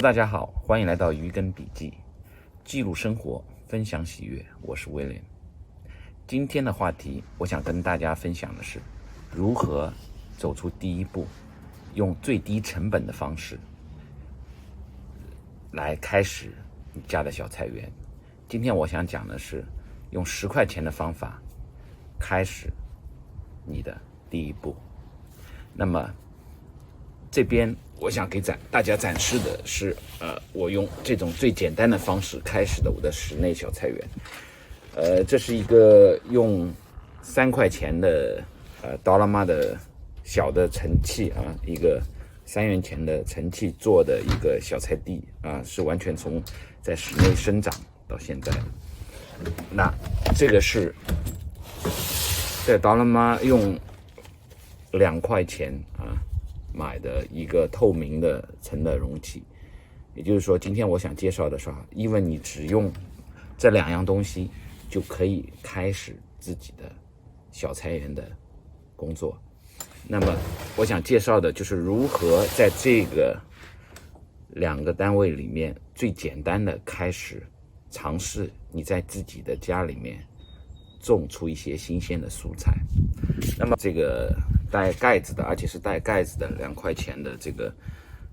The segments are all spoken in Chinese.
大家好，欢迎来到鱼根笔记，记录生活，分享喜悦。我是威廉。今天的话题，我想跟大家分享的是如何走出第一步，用最低成本的方式来开始你家的小菜园。今天我想讲的是用10块钱的方法开始你的第一步。那么这边我想给大家展示的是我用这种最简单的方式开始的我的室内小菜园。这是一个用3块钱的Dollarama的小的盛器啊，一个3元钱的盛器做的一个小菜地啊，是完全从在室内生长到现在。那这个是在Dollarama用2块钱啊买的一个透明的盛的容器。也就是说，今天我想介绍的是因为你只用这2样东西就可以开始自己的小菜园的工作。那么我想介绍的就是如何在这个2个单位里面最简单的开始尝试你在自己的家里面种出一些新鲜的蔬菜。那么这个带盖子的，而且是带盖子的2块钱的这个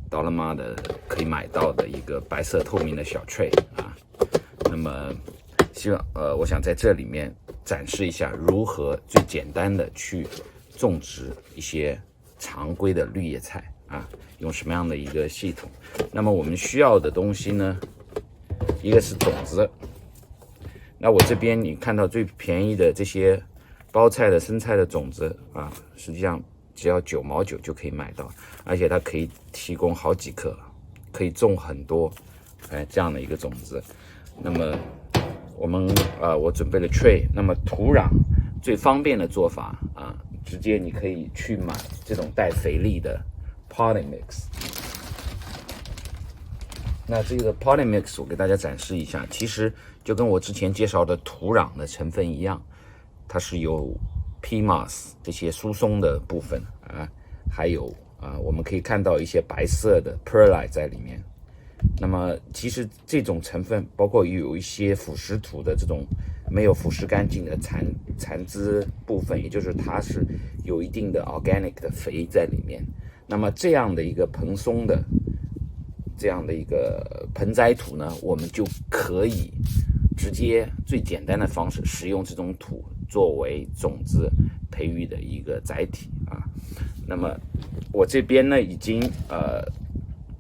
Dollarama的可以买到的一个白色透明的小 tray 啊。那么我想在这里面展示一下如何最简单的去种植一些常规的绿叶菜啊，用什么样的一个系统。那么我们需要的东西呢，一个是种子。那我这边你看到最便宜的这些包菜的生菜的种子啊，实际上只要9毛9就可以买到，而且它可以提供好几颗，可以种很多这样的一个种子。那么我准备了 tray。 那么土壤最方便的做法啊，直接你可以去买这种带肥力的 potting mix。 那这个 potting mix 我给大家展示一下，其实就跟我之前介绍的土壤的成分一样，它是有 PMOS 这些疏松的部分啊，还有我们可以看到一些白色的 perlite 在里面。那么其实这种成分包括有一些腐蚀土的这种没有腐蚀干净的残枝部分，也就是它是有一定的 organic 的肥在里面。那么这样的一个蓬松的这样的一个盆栽土呢，我们就可以直接最简单的方式使用这种土作为种子培育的一个载体啊。那么我这边呢已经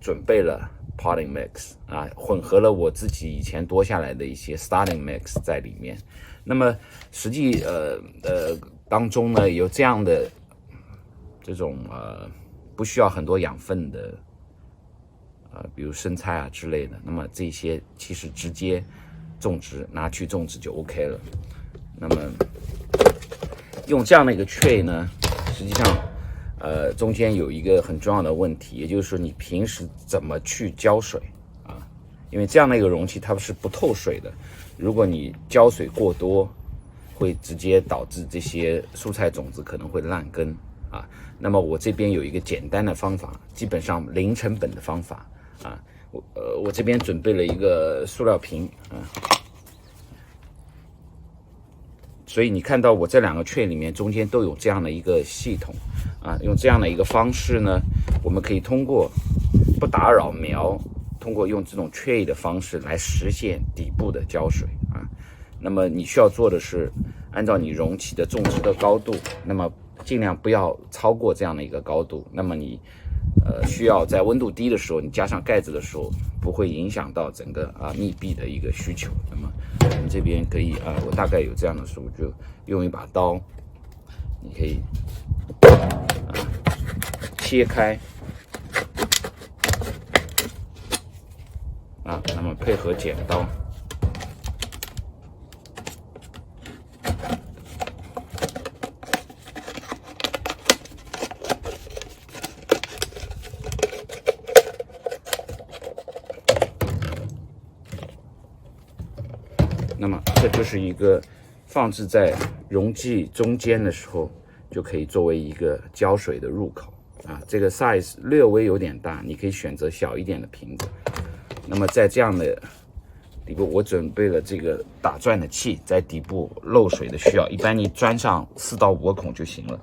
准备了 potting mix 啊，混合了我自己以前多下来的一些 starting mix 在里面。那么实际当中呢有这样的这种不需要很多养分的比如生菜啊之类的，那么这些其实直接拿去种植就 OK 了。那么用这样的一个 tray 呢，实际上中间有一个很重要的问题，也就是说你平时怎么去浇水啊？因为这样的一个容器它是不透水的，如果你浇水过多，会直接导致这些蔬菜种子可能会烂根啊。那么我这边有一个简单的方法，基本上零成本的方法啊。我这边准备了一个塑料瓶啊，所以你看到我这2个 tray 里面中间都有这样的一个系统啊。用这样的一个方式呢，我们可以通过不打扰苗，通过用这种 tray 的方式来实现底部的浇水啊。那么你需要做的是按照你容器的种植的高度，那么尽量不要超过这样的一个高度。那么你需要在温度低的时候，你加上盖子的时候，不会影响到整个密闭的一个需求。那么我们这边可以我大概有这样的时候，就用一把刀，你可以切开那么配合剪刀。那么这就是一个放置在容器中间的时候，就可以作为一个浇水的入口啊。这个 size 略微有点大，你可以选择小一点的瓶子。那么在这样的底部，我准备了这个打转的器，在底部漏水的需要，一般你钻上4到5个孔就行了。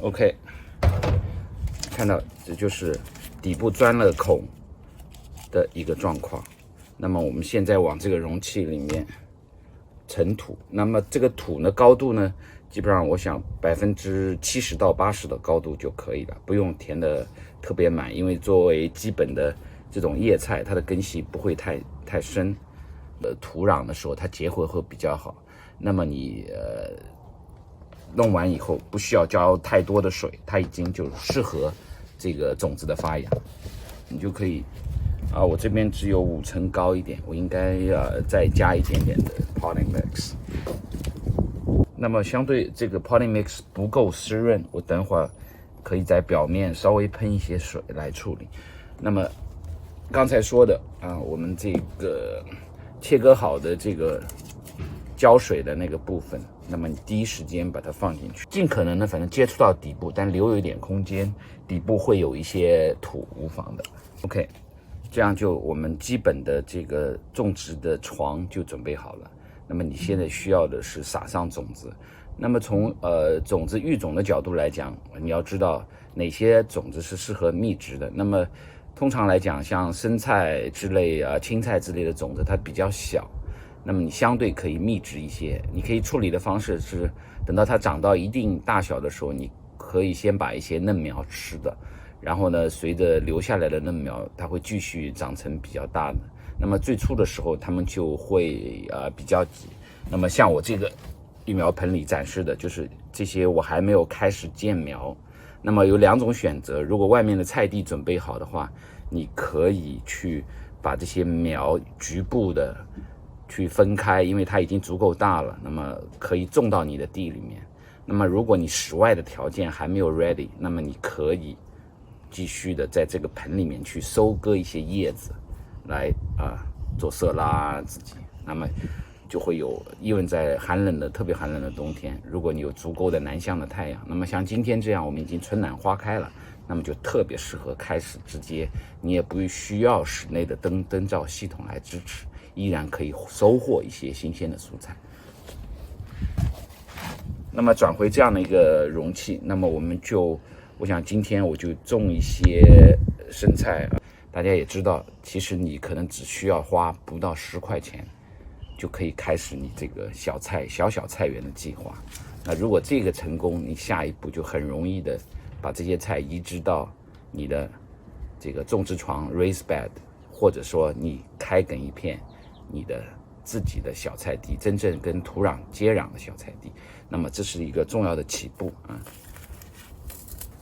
OK， 看到这就是底部钻了孔的一个状况。那么我们现在往这个容器里面盛土，那么这个土呢高度呢，基本上我想70%到80%的高度就可以了，不用填的特别满，因为作为基本的这种叶菜，它的根系不会太深，土壤的时候它结合会比较好。那么你弄完以后不需要浇太多的水，它已经就适合这个种子的发芽，你就可以我这边只有5层高一点，我应该再加一点点的 potting mix。那么相对这个 potting mix 不够湿润，我等会儿可以在表面稍微喷一些水来处理。那么刚才说的我们这个切割好的这个浇水的那个部分，那么你第一时间把它放进去，尽可能的反正接触到底部，但留有一点空间，底部会有一些土，无妨的。OK， 这样就我们基本的这个种植的床就准备好了。那么你现在需要的是撒上种子。那么从种子育种的角度来讲，你要知道哪些种子是适合密植的。那么通常来讲，像生菜之类青菜之类的种子，它比较小。那么你相对可以密植一些，你可以处理的方式是，等到它长到一定大小的时候，你可以先把一些嫩苗吃的，然后呢，随着留下来的嫩苗，它会继续长成比较大的。那么最初的时候，它们就会比较挤。那么像我这个育苗盆里展示的，就是这些我还没有开始建苗。那么有2种选择，如果外面的菜地准备好的话，你可以去把这些苗局部的去分开，因为它已经足够大了，那么可以种到你的地里面。那么如果你室外的条件还没有 ready， 那么你可以继续的在这个盆里面去收割一些叶子来做色拉自己。那么就会有，因为在特别寒冷的冬天，如果你有足够的南向的太阳，那么像今天这样我们已经春暖花开了，那么就特别适合开始直接，你也不需要室内的灯罩系统来支持，依然可以收获一些新鲜的蔬菜。那么转回这样的一个容器，那么我想今天我就种一些生菜大家也知道，其实你可能只需要花不到10块钱，就可以开始你这个小菜园的计划。那如果这个成功，你下一步就很容易的把这些菜移植到你的这个种植床 raised bed， 或者说你开垦一片你的自己的小菜地，真正跟土壤接壤的小菜地。那么这是一个重要的起步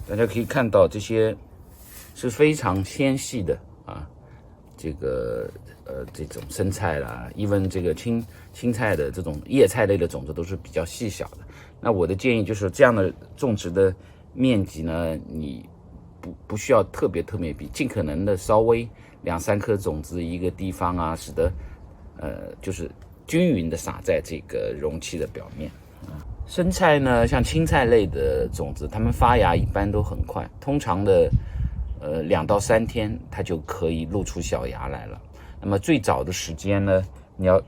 大家可以看到这些是非常纤细的这个这种生菜啦，even这个青菜的这种叶菜类的种子都是比较细小的。那我的建议就是这样的种植的面积呢，你不需要特别比，尽可能的稍微2-3颗种子一个地方使得就是均匀的撒在这个容器的表面生菜呢，像青菜类的种子，它们发芽一般都很快，通常的2到3天它就可以露出小芽来了。那么最早的时间呢，你要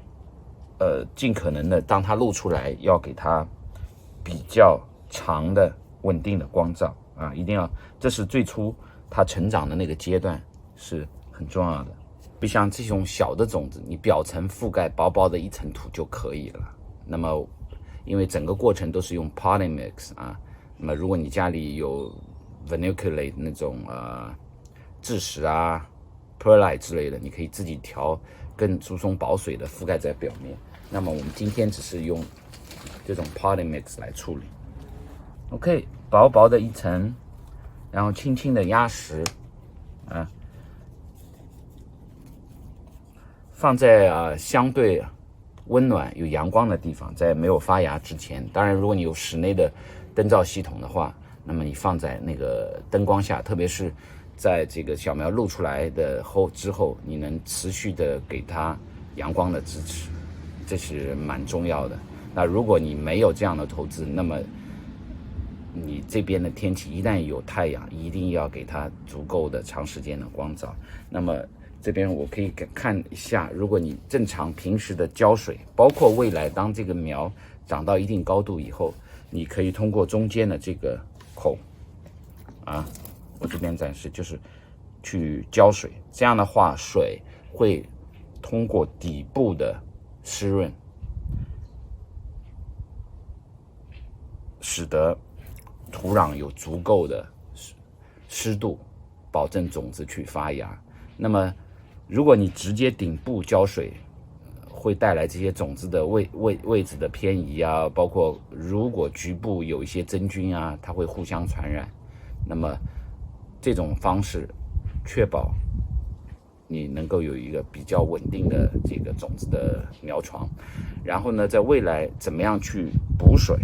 尽可能的当它露出来，要给它比较长的稳定的光照一定要，这是最初它成长的那个阶段是很重要的。不像这种小的种子，你表层覆盖薄薄的一层土就可以了。那么因为整个过程都是用 potting mix 那么如果你家里有 vermiculite 那种蛭石perlite 之类的，你可以自己调更疏松保水的覆盖在表面。那么我们今天只是用这种 potting mix 来处理。OK， 薄薄的一层，然后轻轻的压实放在相对温暖有阳光的地方，在没有发芽之前。当然如果你有室内的灯罩系统的话，那么你放在那个灯光下，特别是在这个小苗露出来的之后，你能持续的给它阳光的支持，这是蛮重要的。那如果你没有这样的投资，那么你这边的天气一旦有太阳，一定要给它足够的长时间的光照。那么这边我可以看一下，如果你正常平时的浇水，包括未来当这个苗长到一定高度以后，你可以通过中间的这个孔我这边展示就是去浇水，这样的话水会通过底部的湿润，使得土壤有足够的湿度，保证种子去发芽。那么如果你直接顶部浇水，会带来这些种子的位置的偏移啊，包括如果局部有一些真菌啊，它会互相传染。那么这种方式确保你能够有一个比较稳定的这个种子的苗床。然后呢，在未来怎么样去补水？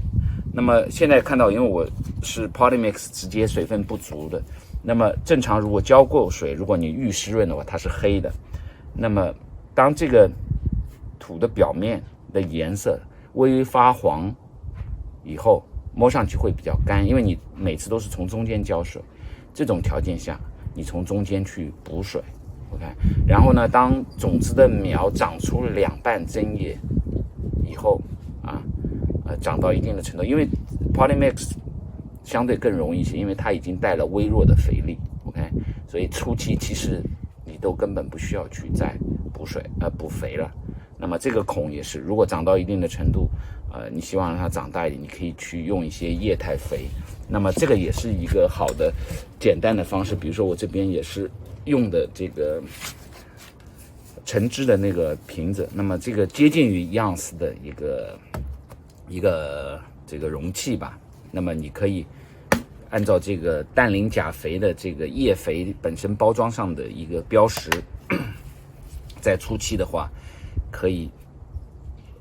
那么现在看到，因为我是 Polimix 直接水分不足的，那么正常如果浇过水，如果你预湿润的话，它是黑的。那么当这个土的表面的颜色微微发黄以后，摸上去会比较干，因为你每次都是从中间浇水。这种条件下，你从中间去补水 ，OK。然后呢，当种子的苗长出了2瓣针叶以后长到一定的程度，因为 Polimix 相对更容易一些，因为它已经带了微弱的肥力 ，OK。所以初期其实你都根本不需要去再补肥了。那么这个孔也是，如果长到一定的程度，你希望让它长大一点，你可以去用一些液态肥。那么这个也是一个好的简单的方式。比如说我这边也是用的这个橙汁的那个瓶子，那么这个接近于样式的一个这个容器吧。那么你可以按照这个氮磷钾肥的这个液肥本身包装上的一个标识，在初期的话可以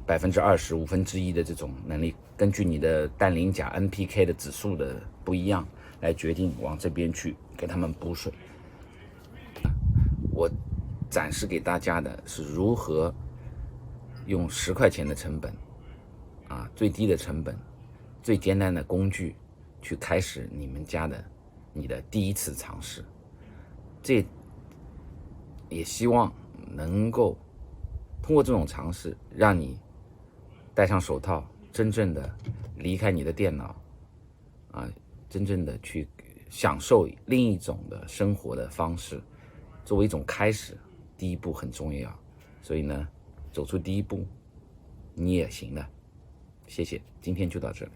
20%，1/5的这种能力，根据你的氮磷钾 NPK 的指数的不一样来决定往这边去给他们补水。我展示给大家的是如何用10块钱的成本最低的成本，最简单的工具去开始你的第一次尝试。这也希望能够通过这种尝试，让你戴上手套，真正的离开你的电脑真正的去享受另一种的生活的方式。作为一种开始，第一步很重要，所以呢，走出第一步，你也行的。谢谢，今天就到这里。